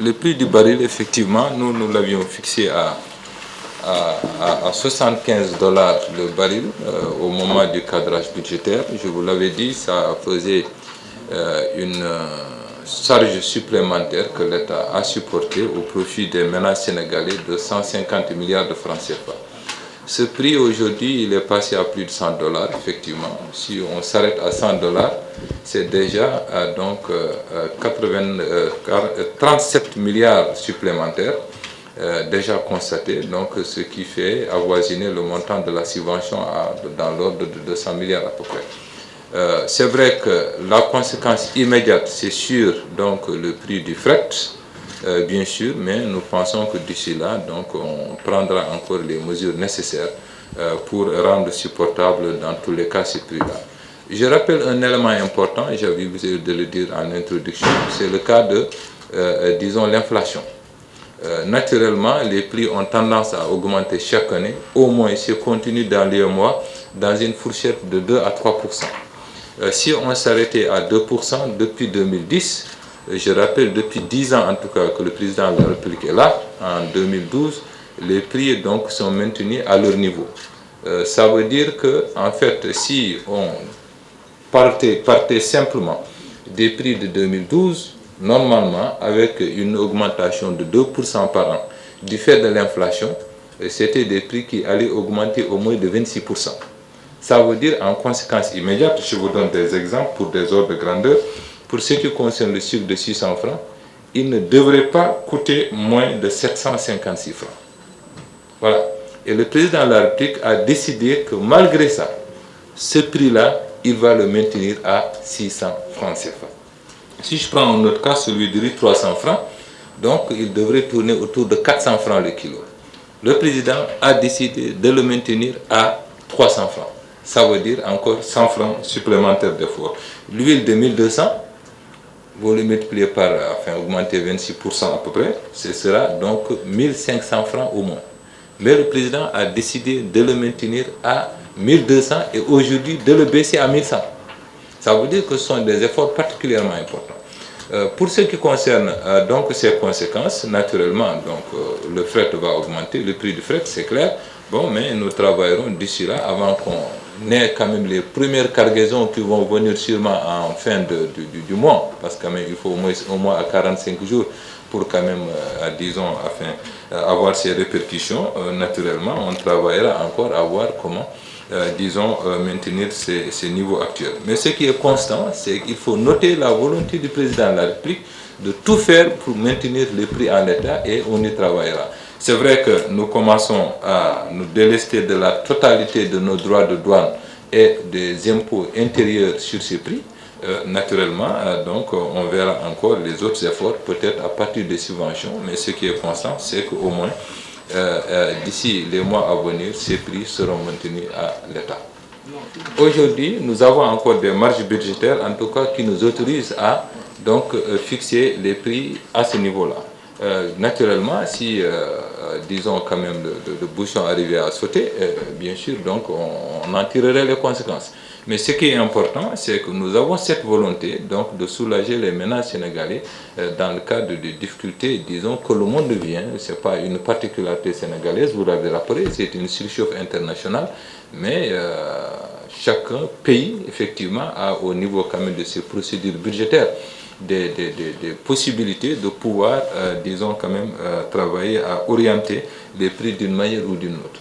Le prix du baril, effectivement, nous l'avions fixé à 75 $ le baril au moment du cadrage budgétaire. Je vous l'avais dit, ça faisait une charge supplémentaire que l'État a supportée au profit des ménages sénégalais de 150 milliards de francs CFA. Ce prix aujourd'hui, il est passé à plus de 100 $, effectivement. Si on s'arrête à 100 $, c'est déjà 37 milliards supplémentaires déjà constatés, donc ce qui fait avoisiner le montant de la subvention dans l'ordre de 200 milliards à peu près. C'est vrai que la conséquence immédiate, c'est sur donc, le prix du fret, bien sûr, mais nous pensons que d'ici là, donc, on prendra encore les mesures nécessaires pour rendre supportable dans tous les cas ce prix-là. Je rappelle un élément important, j'avais oublié de le dire en introduction, c'est le cas de, disons, l'inflation. Naturellement, les prix ont tendance à augmenter chaque année, au moins si on continue dans les mois, dans une fourchette de 2 à 3%. Si on s'arrêtait à 2% depuis 2010, je rappelle depuis 10 ans en tout cas que le président de la République est là, en 2012, les prix donc sont maintenus à leur niveau. Ça veut dire que en fait, si on partait simplement des prix de 2012, normalement avec une augmentation de 2% par an du fait de l'inflation, c'était des prix qui allaient augmenter au moins de 26%. Ça veut dire en conséquence immédiate, je vous donne des exemples pour des ordres de grandeur. Pour ce qui concerne le sucre de 600 francs, il ne devrait pas coûter moins de 756 francs. Voilà. Et le président de la République a décidé que malgré ça, ce prix-là, il va le maintenir à 600 francs CFA. Si je prends un autre cas, celui de riz 300 francs, donc il devrait tourner autour de 400 francs le kilo. Le président a décidé de le maintenir à 300 francs. Ça veut dire encore 100 francs supplémentaires d'effort. L'huile de 1200, vous le multipliez par, augmenter 26% à peu près, ce sera donc 1500 francs au moins. Mais le président a décidé de le maintenir à 1200 et aujourd'hui de le baisser à 1100. Ça veut dire que ce sont des efforts particulièrement importants. Pour ce qui concerne donc ces conséquences, naturellement, le fret va augmenter, le prix du fret, c'est clair. Bon, mais nous travaillerons d'ici là avant qu'on ait quand même les premières cargaisons qui vont venir sûrement en fin du mois, parce que quand même il faut au moins à 45 jours pour quand même, disons, avoir ces répercussions. Naturellement, on travaillera encore à voir comment, disons, maintenir ces niveaux actuels. Mais ce qui est constant, c'est qu'il faut noter la volonté du président de la République de tout faire pour maintenir les prix en l'état et on y travaillera. C'est vrai que nous commençons à nous délester de la totalité de nos droits de douane et des impôts intérieurs sur ces prix. Naturellement, donc on verra encore les autres efforts, peut-être à partir des subventions, mais ce qui est constant, c'est qu'au moins, d'ici les mois à venir, ces prix seront maintenus à l'État. Aujourd'hui, nous avons encore des marges budgétaires, en tout cas, qui nous autorisent à donc, fixer les prix à ce niveau-là. Naturellement, si, disons quand même, le bouchon arrivait à sauter, bien sûr, donc on en tirerait les conséquences. Mais ce qui est important, c'est que nous avons cette volonté donc, de soulager les ménages sénégalais dans le cadre des difficultés, disons, que le monde vient. Ce n'est pas une particularité sénégalaise, vous l'avez rappelé, c'est une surchauffe internationale, mais chaque pays, effectivement, a au niveau quand même de ses procédures budgétaires des possibilités de pouvoir, disons, quand même, travailler à orienter les prix d'une manière ou d'une autre.